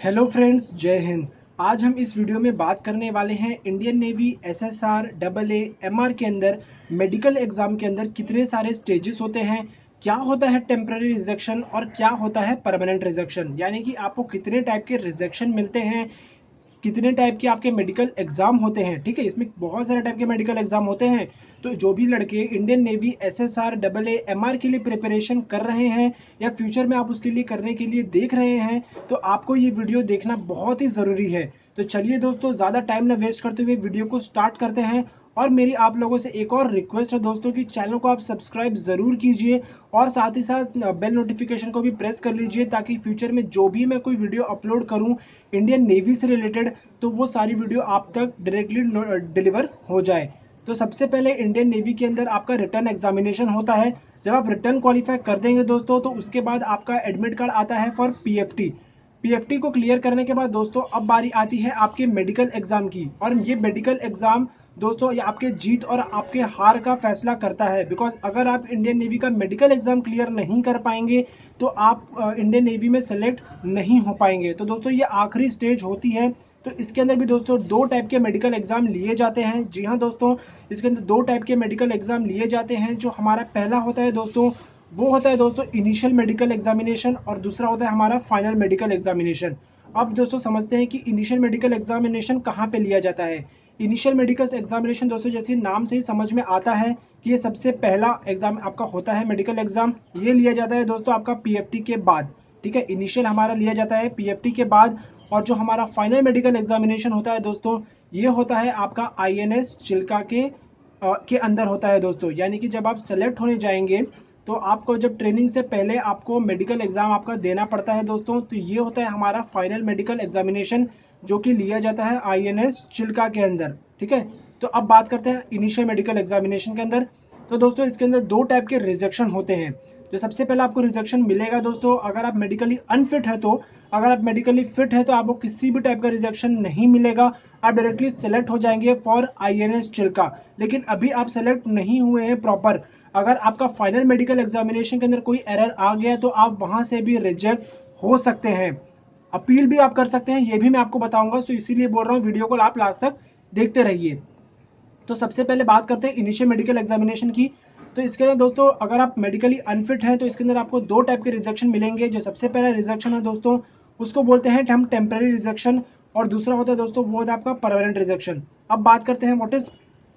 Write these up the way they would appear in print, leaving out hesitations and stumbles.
Hello friends, जय हिंद। आज हम इस वीडियो में बात करने वाले हैं Indian navy SSR double A MR के अंदर मेडिकल एग्जाम के अंदर कितने सारे स्टेजेस होते हैं, क्या होता है टेम्पररी रिजेक्शन और क्या होता है परमानेंट रिजेक्शन। यानी कि आपको कितने टाइप के रिजेक्शन मिलते हैं, कितने टाइप के आपके मेडिकल एग्जाम होते हैं। ठीक है, इसमें बहुत सारे टाइप के मेडिकल एग्जाम होते हैं। तो जो भी लड़के Indian navy SSR double A MR के लिए प्रिपरेशन कर रहे हैं या फ्यूचर में आप उसके लिए करने के लिए देख रहे हैं, तो आपको ये वीडियो देखना बहुत ही ज़रूरी है। तो चलिए दोस्तों, ज़्यादा टाइम ना वेस्ट करते हुए वीडियो को स्टार्ट करते हैं। और मेरी आप लोगों से एक और रिक्वेस्ट है दोस्तों कि चैनल को आप सब्सक्राइब ज़रूर कीजिए और साथ ही साथ बेल नोटिफिकेशन को भी प्रेस कर लीजिए, ताकि फ्यूचर में जो भी मैं कोई वीडियो अपलोड करूं इंडियन नेवी से रिलेटेड, तो वो सारी वीडियो आप तक डायरेक्टली डिलीवर हो जाए। तो सबसे पहले इंडियन नेवी के अंदर आपका रिटर्न एग्जामिनेशन होता है। जब आप रिटर्न क्वालिफाई कर देंगे दोस्तों, तो उसके बाद आपका एडमिट कार्ड आता है फॉर पीएफटी। पीएफटी को क्लियर करने के बाद दोस्तों अब बारी आती है आपके मेडिकल एग्जाम की। और ये मेडिकल एग्जाम दोस्तों ये आपके जीत और आपके हार का फैसला करता है। बिकॉज अगर आप इंडियन नेवी का मेडिकल एग्जाम क्लियर नहीं कर पाएंगे तो आप इंडियन नेवी में सेलेक्ट नहीं हो पाएंगे। तो दोस्तों ये आखिरी स्टेज होती है। तो इसके अंदर भी दोस्तों दो टाइप के मेडिकल एग्जाम लिए जाते हैं। जी हाँ दोस्तों, इसके अंदर दो टाइप के मेडिकल एग्जाम लिए जाते हैं। जो हमारा पहला होता है दोस्तों, वो होता है दोस्तों इनिशियल मेडिकल एग्जामिनेशन, और दूसरा होता है हमारा फाइनल मेडिकल एग्जामिनेशन। अब दोस्तों समझते हैं कि इनिशियल मेडिकल एग्जामिनेशन कहाँ पे लिया जाता है। इनिशियल मेडिकल एग्जामिनेशन दोस्तों जैसे नाम से ही समझ में आता है कि ये सबसे पहला एग्जाम आपका होता है मेडिकल एग्जाम। ये लिया जाता है दोस्तों आपका पीएफटी के बाद। ठीक है, इनिशियल हमारा लिया जाता है पीएफटी के बाद। और जो हमारा फाइनल मेडिकल एग्जामिनेशन होता है दोस्तों, ये होता है आपका आईएनएस चिल्का के अंदर होता है दोस्तों। यानी कि जब आप सेलेक्ट होने जाएंगे तो आपको जब ट्रेनिंग से पहले आपको मेडिकल एग्जाम आपका देना पड़ता है दोस्तों। तो ये होता है हमारा फाइनल मेडिकल एग्जामिनेशन, जो कि लिया जाता है आईएनएस चिल्का के अंदर। ठीक है, तो अब बात करते हैं इनिशियल मेडिकल एग्जामिनेशन के अंदर। तो दोस्तों इसके अंदर दो टाइप के रिजेक्शन होते हैं। तो सबसे पहले आपको रिजेक्शन मिलेगा दोस्तों अगर आप मेडिकली अनफिट है। तो अगर आप मेडिकली फिट है तो आपको किसी भी टाइप का रिजेक्शन नहीं मिलेगा, आप डायरेक्टली सेलेक्ट हो जाएंगे फॉर आईएनएस चिल्का। लेकिन अभी आप सेलेक्ट नहीं हुए हैं प्रॉपर, अगर आपका फाइनल मेडिकल एग्जामिनेशन के अंदर कोई एरर आ गया तो आप वहां से भी रिजेक्ट हो सकते हैं। अपील भी आप कर सकते हैं, ये भी मैं आपको बताऊंगा। तो इसीलिए बोल रहा हूँ वीडियो को आप लास्ट तक देखते रहिए। तो सबसे पहले बात करते हैं इनिशियल मेडिकल एग्जामिनेशन की। तो इसके अंदर दोस्तों अगर आप मेडिकली अनफिट हैं तो इसके अंदर आपको दो टाइप के रिजेक्शन मिलेंगे। जो सबसे पहला रिजेक्शन है दोस्तों, उसको बोलते हैं हम टेम्पररी रिजेक्शन, और दूसरा होता है दोस्तों वो होता है आपका परमानेंट रिजेक्शन। अब बात करते हैं व्हाट इज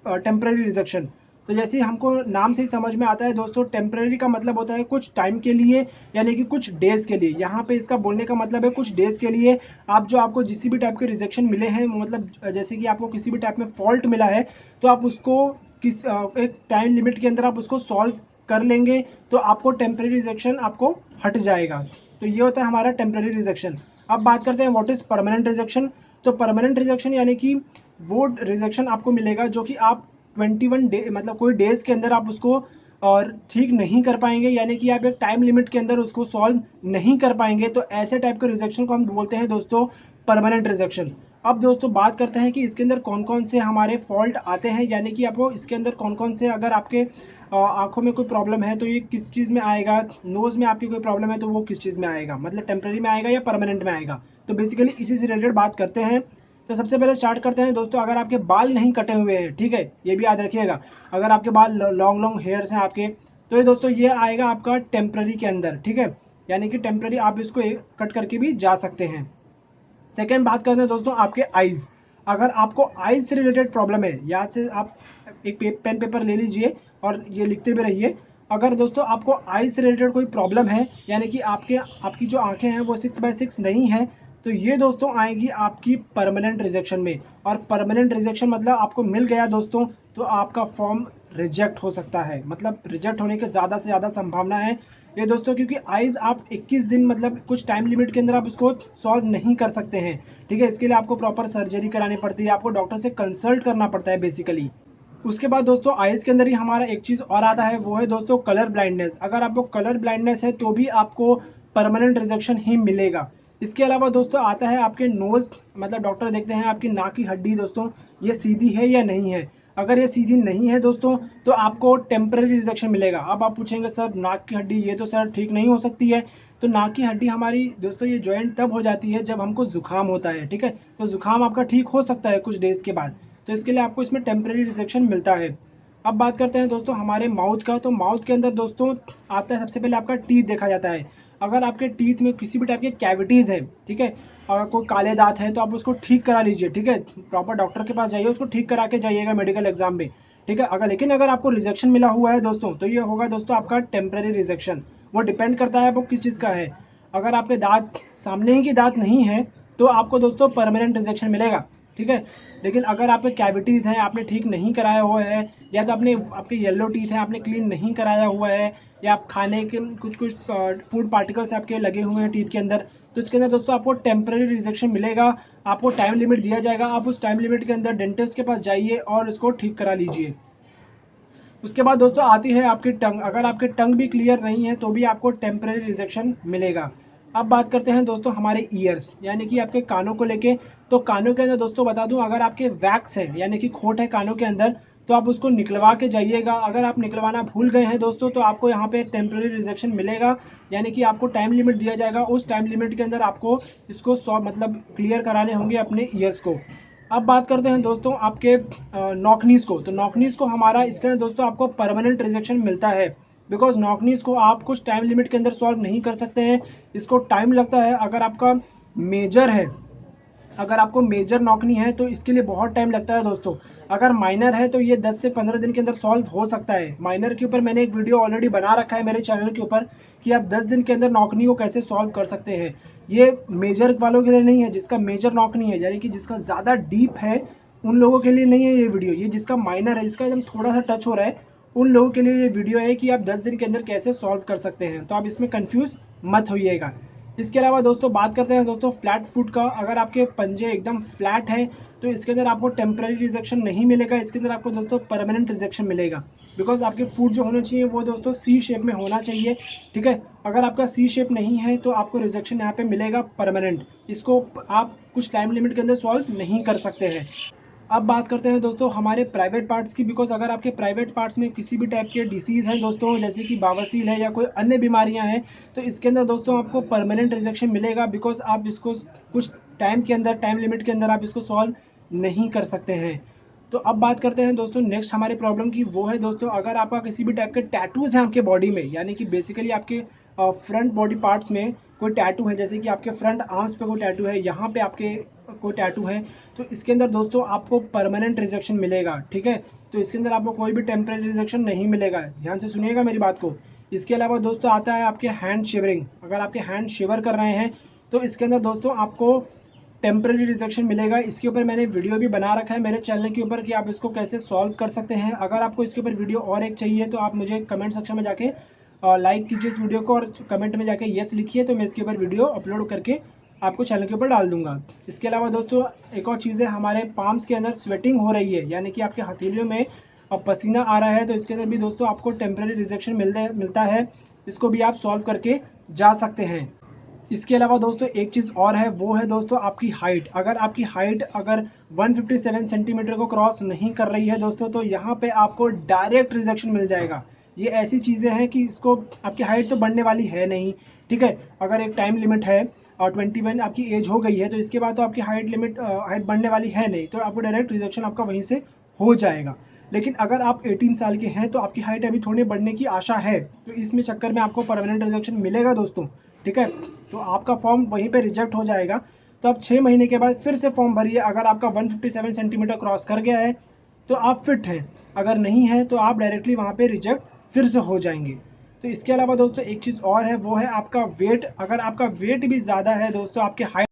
टेम्पररी रिजेक्शन। तो जैसे हमको नाम से ही समझ में आता है दोस्तों, टेम्पररी का मतलब होता है कुछ टाइम के लिए, यानी कि कुछ डेज के लिए। यहाँ पे इसका बोलने का मतलब है कुछ डेज के लिए आप जो आपको जिस भी टाइप के रिजेक्शन मिले हैं, मतलब जैसे कि आपको किसी भी टाइप में फॉल्ट मिला है, तो आप उसको एक टाइम लिमिट के अंदर आप उसको सॉल्व कर लेंगे तो आपको टेम्पररी रिजेक्शन आपको हट जाएगा। तो ये होता है हमारा टेम्पररी रिजेक्शन। अब बात करते हैं व्हाट इज परमानेंट रिजेक्शन। तो परमानेंट रिजेक्शन यानी कि वो रिजेक्शन आपको मिलेगा जो कि आप 21 डे मतलब कोई डेज के अंदर आप उसको और ठीक नहीं कर पाएंगे, यानी कि आप एक टाइम लिमिट के अंदर उसको सॉल्व नहीं कर पाएंगे। तो ऐसे टाइप के रिजेक्शन को हम बोलते हैं दोस्तों परमानेंट रिजेक्शन। अब दोस्तों बात करते हैं कि इसके अंदर कौन कौन से हमारे फॉल्ट आते हैं, यानी कि आपको इसके अंदर कौन कौन से, अगर आपके आंखों में कोई प्रॉब्लम है तो ये किस चीज़ में आएगा, नोज में आपकी कोई प्रॉब्लम है तो वो किस चीज़ में आएगा, मतलब टेम्पररी में आएगा या परमानेंट में आएगा। तो बेसिकली इसी से रिलेटेड बात करते हैं। तो सबसे पहले स्टार्ट करते हैं दोस्तों, अगर आपके बाल नहीं कटे हुए हैं, ठीक है, ये भी याद रखिएगा, अगर आपके बाल लॉन्ग लॉन्ग हेयर्स हैं आपके, तो ये दोस्तों ये आएगा आपका टेम्पररी के अंदर। ठीक है, यानी कि टेम्पररी आप इसको कट करके भी जा सकते हैं। सेकेंड बात करते हैं दोस्तों आपके आईज। अगर आपको आईज से रिलेटेड प्रॉब्लम है, याद से आप एक पेन पेपर ले लीजिए और ये लिखते भी रहिए। अगर दोस्तों आपको आईज से रिलेटेड कोई प्रॉब्लम है, यानी कि आपकी जो आंखें हैं वो 6/6 नहीं है, तो ये दोस्तों आएगी आपकी परमानेंट रिजेक्शन में। और परमानेंट रिजेक्शन मतलब आपको मिल गया दोस्तों तो आपका फॉर्म रिजेक्ट हो सकता है, मतलब रिजेक्ट होने की ज़्यादा से ज़्यादा संभावना है ये दोस्तों, क्योंकि आइज आप 21 दिन मतलब कुछ टाइम लिमिट के अंदर आप उसको सॉल्व नहीं कर सकते हैं। ठीक है, इसके लिए आपको प्रॉपर सर्जरी करानी पड़ती है, आपको डॉक्टर से कंसल्ट करना पड़ता है बेसिकली। उसके बाद दोस्तों आइज के अंदर ही हमारा एक चीज़ और आता है, वो है दोस्तों कलर ब्लाइंडनेस। अगर आपको कलर ब्लाइंडनेस है तो भी आपको परमानेंट रिजेक्शन ही मिलेगा। इसके अलावा दोस्तों आता है आपके नोज, मतलब डॉक्टर देखते हैं आपकी नाक की हड्डी दोस्तों ये सीधी है या नहीं है। अगर ये सीधी नहीं है दोस्तों तो आपको टेम्पररी रिजेक्शन मिलेगा। अब आप पूछेंगे सर नाक की हड्डी ये तो सर ठीक नहीं हो सकती है। तो नाक की हड्डी हमारी दोस्तों ये ज्वाइंट तब हो जाती है जब हमको जुकाम होता है, ठीक है। तो जुकाम आपका ठीक हो सकता है कुछ डेज के बाद, तो इसके लिए आपको इसमें टेम्परेरी रिजेक्शन मिलता है। अब बात करते हैं दोस्तों हमारे माउथ का। तो माउथ के अंदर दोस्तों आता है, सबसे पहले आपका टीथ देखा जाता है। अगर आपके टीथ में किसी भी टाइप के कैविटीज है, ठीक है, और कोई काले दांत है तो आप उसको ठीक करा लीजिए, ठीक है। प्रॉपर डॉक्टर के पास जाइए, उसको ठीक करा के जाइएगा मेडिकल एग्जाम में, ठीक है। लेकिन अगर आपको रिजेक्शन मिला हुआ है दोस्तों, तो ये होगा दोस्तों आपका टेम्परेरी रिजेक्शन। वो डिपेंड करता है वो किस चीज़ का है। अगर आपके दांत सामने ही के दांत नहीं है तो आपको दोस्तों परमानेंट रिजेक्शन मिलेगा, ठीक है। लेकिन अगर आपके कैविटीज़ हैं, आपने ठीक नहीं कराया हुआ है, या तो आपने आपके येलो टीथ हैं आपने क्लीन नहीं कराया हुआ है, या आप खाने के कुछ कुछ फूड पार्टिकल्स आपके लगे हुए हैं टीथ के अंदर, तो इसके अंदर दोस्तों आपको टेम्परेरी रिजेक्शन मिलेगा। आपको टाइम लिमिट दिया जाएगा, आप उस टाइम लिमिट के अंदर डेंटिस्ट के पास जाइए और उसको ठीक करा लीजिए। उसके बाद दोस्तों आती है आपकी टंग। अगर आपके टंग भी क्लियर नहीं है तो भी आपको टेम्परेरी रिजेक्शन मिलेगा। अब बात करते हैं दोस्तों हमारे ईयर्स, यानी कि आपके कानों को लेके। तो कानों के अंदर दोस्तों बता दूं, अगर आपके वैक्स है यानी कि खोट है कानों के अंदर, तो आप उसको निकलवा के जाइएगा। अगर आप निकलवाना भूल गए हैं दोस्तों तो आपको यहाँ पे टेम्परेरी रिजेक्शन मिलेगा, यानी कि आपको टाइम लिमिट दिया जाएगा। उस टाइम लिमिट के अंदर आपको इसको मतलब क्लियर कराने होंगे अपने ईयर्स को। अब बात करते हैं दोस्तों आपके नॉकनीज को। तो नॉकनीज को हमारा इसके अंदर दोस्तों आपको परमानेंट रिजेक्शन मिलता है, बिकॉज नॉकनीज को आप कुछ टाइम लिमिट के अंदर सॉल्व नहीं कर सकते हैं, इसको टाइम लगता है। अगर आपका मेजर है, अगर आपको मेजर नॉकनी है तो इसके लिए बहुत टाइम लगता है दोस्तों। अगर माइनर है तो ये 10 से 15 दिन के अंदर सॉल्व हो सकता है। माइनर के ऊपर मैंने एक वीडियो ऑलरेडी बना रखा है मेरे चैनल के ऊपर कि आप 10 दिन के अंदर नॉकनी को कैसे सॉल्व कर सकते हैं। ये मेजर वालों के लिए नहीं है, जिसका मेजर नॉकनी है यानी कि जिसका ज़्यादा डीप है उन लोगों के लिए नहीं है ये वीडियो। ये जिसका माइनर है, जिसका एकदम थोड़ा सा टच हो रहा है, उन लोगों के लिए ये वीडियो है कि आप 10 दिन के अंदर कैसे सॉल्व कर सकते हैं। तो आप इसमें कंफ्यूज मत होइएगा। इसके अलावा दोस्तों बात करते हैं दोस्तों फ्लैट फुट का। अगर आपके पंजे एकदम फ्लैट है तो इसके अंदर आपको टेम्पररी रिजेक्शन नहीं मिलेगा, इसके अंदर आपको दोस्तों परमानेंट रिजेक्शन मिलेगा। बिकॉज आपके फुट जो होने चाहिए वो दोस्तों सी शेप में होना चाहिए, ठीक है। अगर आपका सी शेप नहीं है तो आपको रिजेक्शन यहाँ पे मिलेगा परमानेंट। इसको आप कुछ टाइम लिमिट के अंदर सॉल्व नहीं कर सकते हैं। अब बात करते हैं दोस्तों हमारे प्राइवेट पार्ट्स की। बिकॉज अगर आपके प्राइवेट पार्ट्स में किसी भी टाइप के डिसीज़ हैं दोस्तों, जैसे कि बावसील है या कोई अन्य बीमारियां हैं, तो इसके अंदर दोस्तों आपको परमानेंट रिजेक्शन मिलेगा। बिकॉज आप इसको कुछ टाइम के अंदर, टाइम लिमिट के अंदर आप इसको सॉल्व नहीं कर सकते हैं। तो अब बात करते हैं दोस्तों नेक्स्ट हमारे प्रॉब्लम की। वो है दोस्तों अगर आपका किसी भी टाइप के टैटूज़ हैं आपके बॉडी में, यानी कि बेसिकली आपके फ्रंट बॉडी पार्ट्स में कोई टैटू है, जैसे कि आपके फ्रंट आर्म्स पे कोई टैटू है, यहाँ पे आपके कोई टैटू है, तो इसके अंदर दोस्तों आपको परमानेंट रिजेक्शन मिलेगा, ठीक है। तो इसके अंदर आपको कोई भी टेम्परेरी रिजेक्शन नहीं मिलेगा, ध्यान से सुनिएगा मेरी बात को। इसके अलावा दोस्तों आता है आपके हैंड शिवरिंग। अगर आपके हैंड शिवर कर रहे हैं तो इसके अंदर दोस्तों आपको टेम्परेरी रिजेक्शन मिलेगा। इसके ऊपर मैंने वीडियो भी बना रखा है मेरे चैनल के ऊपर कि आप इसको कैसे सॉल्व कर सकते हैं। अगर आपको इसके ऊपर वीडियो और एक चाहिए तो आप मुझे कमेंट सेक्शन में जाके लाइक कीजिए इस वीडियो को, और कमेंट में जाके यस लिखिए, तो मैं इसके ऊपर वीडियो अपलोड करके आपको चैनल के ऊपर डाल दूंगा। इसके अलावा दोस्तों एक और चीज़ है, हमारे पाम्स के अंदर स्वेटिंग हो रही है, यानी कि आपके हथेलियों में पसीना आ रहा है, तो इसके अंदर भी दोस्तों आपको टेम्परेरी रिजेक्शन मिलता है। इसको भी आप सॉल्व करके जा सकते हैं। इसके अलावा दोस्तों एक चीज़ और है, वो है दोस्तों आपकी हाइट। अगर आपकी हाइट अगर 157 सेंटीमीटर को क्रॉस नहीं कर रही है दोस्तों, तो यहाँ पे आपको डायरेक्ट रिजेक्शन मिल जाएगा। ये ऐसी चीज़ें हैं कि इसको, आपकी हाइट तो बढ़ने वाली है नहीं, ठीक है। अगर एक टाइम लिमिट है और 21 आपकी एज हो गई है तो इसके बाद तो आपकी हाइट बढ़ने वाली है नहीं, तो आपको डायरेक्ट रिजेक्शन आपका वहीं से हो जाएगा। लेकिन अगर आप 18 साल के हैं तो आपकी हाइट अभी थोड़ी बढ़ने की आशा है, तो इसमें चक्कर में आपको परमानेंट रिजेक्शन मिलेगा दोस्तों, ठीक है। तो आपका फॉर्म वहीं पे रिजेक्ट हो जाएगा। तो आप 6 महीने के बाद फिर से फॉर्म भरिए। अगर आपका 157 सेंटीमीटर क्रॉस कर गया है तो आप फिट हैं, अगर नहीं है तो आप डायरेक्टली वहाँ पे रिजेक्ट फिर से हो जाएंगे। तो इसके अलावा दोस्तों एक चीज़ और है, वो है आपका वेट। अगर आपका वेट भी ज़्यादा है दोस्तों, आपके हाइट,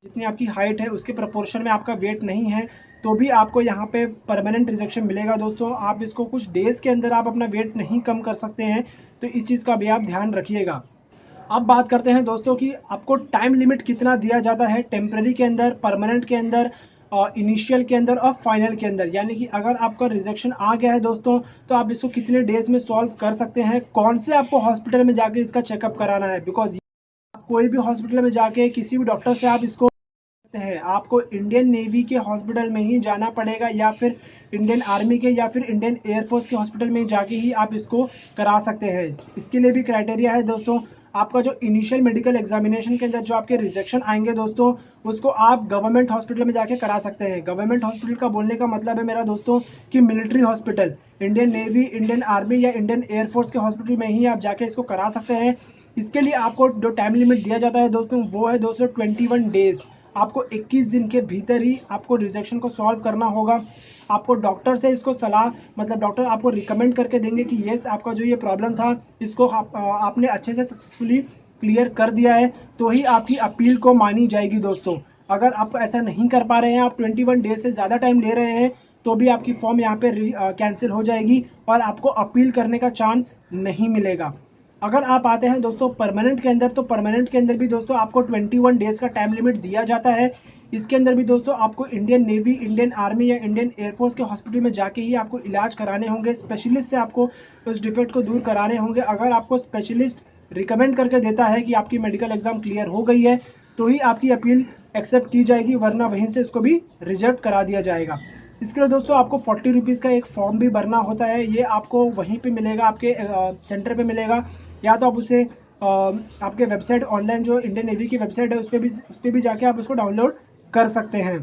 जितनी आपकी हाइट है उसके प्रोपोर्शन में आपका वेट नहीं है, तो भी आपको यहाँ पे परमानेंट रिजेक्शन मिलेगा दोस्तों। आप इसको कुछ डेज के अंदर आप अपना वेट नहीं कम कर सकते हैं, तो इस चीज़ का भी आप ध्यान रखिएगा। अब बात करते हैं दोस्तों कि आपको टाइम लिमिट कितना दिया जाता है टेम्पररी के अंदर, परमानेंट के अंदर, इनिशियल के अंदर और फाइनल के अंदर। यानी कि अगर आपका रिजेक्शन आ गया है दोस्तों तो आप इसको कितने डेज में सॉल्व कर सकते हैं, कौन से आपको हॉस्पिटल में जाके इसका चेकअप कराना है। बिकॉज कोई भी हॉस्पिटल में जाके किसी भी डॉक्टर से आप इसको है, आपको इंडियन नेवी के हॉस्पिटल में ही जाना पड़ेगा, या फिर इंडियन आर्मी के या फिर इंडियन एयरफोर्स के हॉस्पिटल में जाके ही आप इसको करा सकते हैं। इसके लिए भी क्राइटेरिया है दोस्तों। आपका जो इनिशियल मेडिकल एग्जामिनेशन के अंदर जो आपके रिजेक्शन आएंगे दोस्तों, उसको आप गवर्नमेंट हॉस्पिटल में जाके करा सकते हैं। गवर्नमेंट हॉस्पिटल का बोलने का मतलब है मेरा दोस्तों कि military hospital, Indian navy, Indian army या इंडियन एयरफोर्स के हॉस्पिटल में ही आप जाके इसको करा सकते हैं। इसके लिए आपको जो टाइम लिमिट दिया जाता है दोस्तों, वो है दोस्तों 21 डेज। आपको 21 दिन के भीतर ही आपको रिजेक्शन को सॉल्व करना होगा। आपको डॉक्टर से इसको सलाह, मतलब डॉक्टर आपको रिकमेंड करके देंगे कि यस, आपका जो ये प्रॉब्लम था इसको आपने अच्छे से सक्सेसफुली क्लियर कर दिया है, तो ही आपकी अपील को मानी जाएगी दोस्तों। अगर आप ऐसा नहीं कर पा रहे हैं, आप 21 डेज से ज़्यादा टाइम ले रहे हैं, तो भी आपकी फॉर्म यहाँ पे कैंसिल हो जाएगी और आपको अपील करने का चांस नहीं मिलेगा। अगर आप आते हैं दोस्तों परमानेंट के अंदर, तो परमानेंट के अंदर भी दोस्तों आपको 21 डेज का टाइम लिमिट दिया जाता है। इसके अंदर भी दोस्तों आपको इंडियन नेवी, इंडियन आर्मी या इंडियन एयरफोर्स के हॉस्पिटल में जाके ही आपको इलाज कराने होंगे। स्पेशलिस्ट से आपको उस डिफेक्ट को दूर कराने होंगे। अगर आपको स्पेशलिस्ट रिकमेंड करके देता है कि आपकी मेडिकल एग्जाम क्लियर हो गई है, तो ही आपकी अपील एक्सेप्ट की जाएगी, वरना वहीं से इसको भी रिजेक्ट करा दिया जाएगा। इसके लिए दोस्तों आपको 40 रुपीज़ का एक फॉर्म भी भरना होता है। ये आपको वहीं पे मिलेगा, आपके सेंटर पे मिलेगा, या तो आप उसे आपके वेबसाइट, ऑनलाइन जो इंडियन नेवी की वेबसाइट है उस पर भी जाके आप उसको डाउनलोड कर सकते हैं।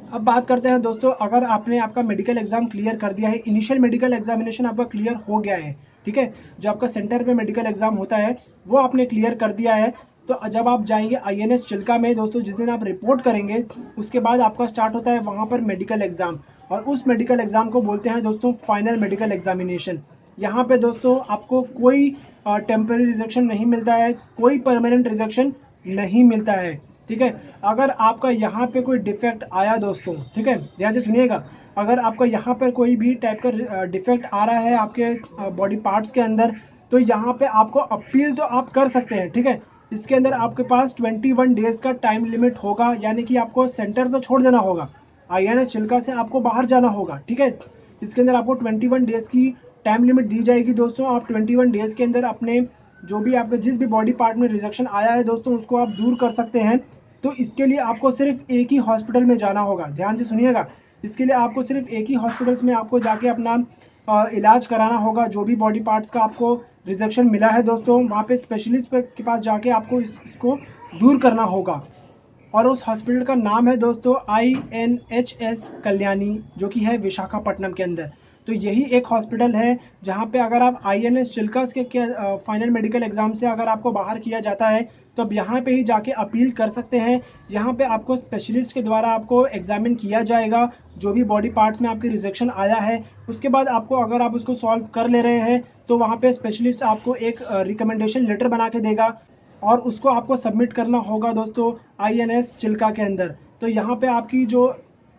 अब बात करते हैं दोस्तों, अगर आपने आपका मेडिकल एग्जाम क्लियर कर दिया है, इनिशियल मेडिकल एग्जामिनेशन आपका क्लियर हो गया है, ठीक है, जो आपका सेंटर पे मेडिकल एग्जाम होता है वो आपने क्लियर कर दिया है, तो जब आप जाएंगे INS चिल्का में दोस्तों, जिस दिन आप रिपोर्ट करेंगे उसके बाद आपका स्टार्ट होता है वहाँ पर मेडिकल एग्जाम, और उस मेडिकल एग्जाम को बोलते हैं दोस्तों फाइनल मेडिकल एग्जामिनेशन। यहाँ पे दोस्तों आपको कोई टेम्पररी रिजेक्शन नहीं मिलता है, कोई परमानेंट रिजेक्शन नहीं मिलता है, ठीक है। अगर आपका यहाँ पे कोई डिफेक्ट आया दोस्तों, ठीक है, ध्यान से सुनिएगा, अगर आपका यहाँ पर कोई भी टाइप का डिफेक्ट आ रहा है आपके बॉडी पार्ट्स के अंदर, तो यहाँ पे आपको अपील तो आप कर सकते हैं, ठीक है। इसके अंदर आपके पास 21 डेज का टाइम लिमिट होगा, यानी कि आपको सेंटर तो छोड़ देना होगा, INS चिल्का से आपको बाहर जाना होगा, ठीक है। इसके अंदर आपको 21 डेज की टाइम लिमिट दी जाएगी दोस्तों। आप 21 डेज के अंदर अपने जो भी आपके जिस भी बॉडी पार्ट में रिजेक्शन आया है दोस्तों, उसको आप दूर कर सकते हैं। तो इसके लिए आपको सिर्फ एक ही हॉस्पिटल में जाना होगा, ध्यान से सुनिएगा। इसके लिए आपको सिर्फ एक ही हॉस्पिटल्स में आपको जाके अपना इलाज कराना होगा। जो भी बॉडी पार्ट्स का आपको रिजेक्शन मिला है दोस्तों, वहाँ पे स्पेशलिस्ट के पास जाके आपको इसको दूर करना होगा। और उस हॉस्पिटल का नाम है दोस्तों INHS कल्याणी, जो कि है विशाखापट्टनम के अंदर। तो यही एक हॉस्पिटल है जहाँ पे अगर आप INS चिल्कास के फाइनल मेडिकल एग्जाम से अगर आपको बाहर किया जाता है, तो अब यहाँ पे ही जाके अपील कर सकते हैं। यहाँ पे आपको स्पेशलिस्ट के द्वारा आपको एग्जामिन किया जाएगा, जो भी बॉडी पार्ट्स में आपकी रिजेक्शन आया है। उसके बाद आपको, अगर आप उसको सॉल्व कर ले रहे हैं, तो वहाँ पे स्पेशलिस्ट आपको एक रिकमेंडेशन लेटर बना के देगा, और उसको आपको सबमिट करना होगा दोस्तों INS चिल्का के अंदर। तो यहाँ पे आपकी जो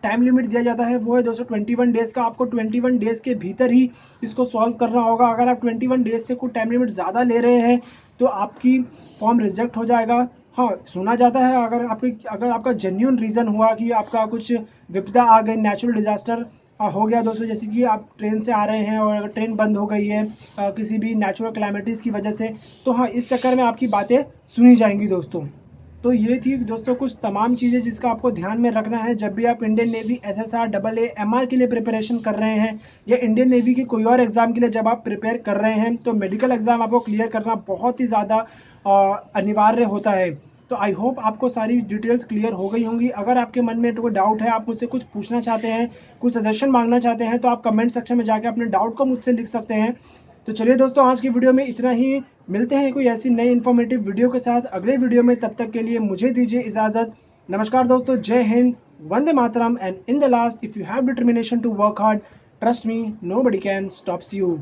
टाइम लिमिट दिया जाता है वो है दोस्तों 21 डेज का। आपको 21 डेज के भीतर ही इसको सॉल्व करना होगा। अगर आप 21 डेज से कोई टाइम लिमिट ज़्यादा ले रहे हैं, तो आपकी फॉर्म रिजेक्ट हो जाएगा। हाँ, सुना जाता है अगर आपका जेन्युइन रीज़न हुआ कि आपका कुछ विपदा आ गई, नेचुरल डिजास्टर हो गया दोस्तों, जैसे कि आप ट्रेन से आ रहे हैं और अगर ट्रेन बंद हो गई है किसी भी नेचुरल कैलामिटीज़ की वजह से, तो हाँ, इस चक्कर में आपकी बातें सुनी जाएंगी दोस्तों। तो ये थी दोस्तों कुछ तमाम चीज़ें जिसका आपको ध्यान में रखना है जब भी आप Indian navy SSR AA MR के लिए प्रिपरेशन कर रहे हैं, या इंडियन नेवी की कोई और एग्जाम के लिए जब आप प्रिपेयर कर रहे हैं, तो मेडिकल एग्जाम आपको क्लियर करना बहुत ही ज़्यादा अनिवार्य होता है। तो आई होप आपको सारी डिटेल्स क्लियर हो गई होंगी। अगर आपके मन में कोई डाउट है, आप मुझसे कुछ पूछना चाहते हैं, कुछ सजेशन मांगना चाहते हैं, तो आप कमेंट सेक्शन में जाकर अपने डाउट को मुझसे लिख सकते हैं। तो चलिए दोस्तों, आज की वीडियो में इतना ही। मिलते हैं कोई ऐसी नई इन्फॉर्मेटिव वीडियो के साथ अगले वीडियो में। तब तक के लिए मुझे दीजिए इजाज़त। नमस्कार दोस्तों, जय हिंद, वंदे मातरम, and in the last, if you have determination to work hard, trust me, nobody can stops you.